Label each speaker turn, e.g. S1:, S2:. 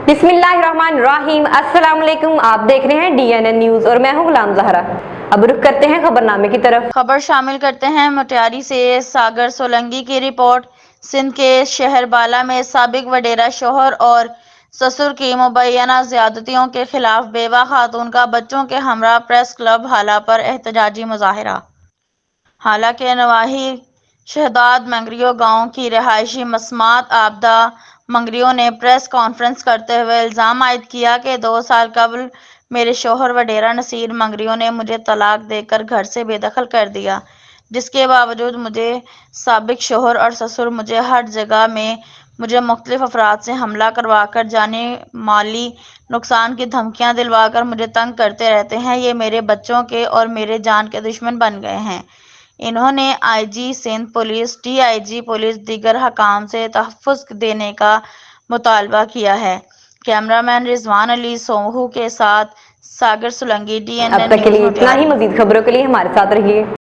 S1: बिस्मिल्लाहिर्रहमानिर्रहीम। अस्सलाम वालेकुम। आप देख रहे हैं DNN न्यूज और मैं हूं गुलाम ज़हरा। अब रुख करते हैं खबरनामे की तरफ।
S2: खबर शामिल करते हैं मोटियारी से सागर सोलंकी की रिपोर्ट। सिंध के शहरबाला में साबिक वडेरा शोहर और ससुर की मुबैना ज़्यादतियों के खिलाफ बेवा खातून का बच्चों के हमरा प्रेस क्लब हाला पर एहतजाजी मुजाहिरा। हालांकि नवाही शहदाद मंगरियो गांव की रहायशी मसमात आबदा मंगरियो ने प्रेस कॉन्फ्रेंस करते हुए इल्ज़ाम आयद किया कि 2 साल कबल मेरे शोहर वडेरा नसीर मंगरियो ने मुझे तलाक देकर घर से बेदखल कर दिया, जिसके बावजूद मुझे साबिक शोहर और ससुर मुझे हर जगह में मुझे मुख्तलिफ अफराद से हमला करवा कर जाने माली नुकसान की धमकियां दिलवाकर मुझे तंग करते रहते हैं। ये मेरे बच्चों के और मेरे जान के दुश्मन बन गए हैं। इन्होंने IG Sindh police, DIG police दीगर हकाम से तहफ़्फ़ुज़ देने का मुतालबा किया है। कैमरामैन रिजवान अली सोहू के साथ सागर सोलंकी,
S1: अब
S2: DNN
S1: तक के
S2: न्यूज़
S1: लिए इतना ही।
S2: मोतिहारी।
S1: मजीद खबरों के लिए हमारे साथ रहिए।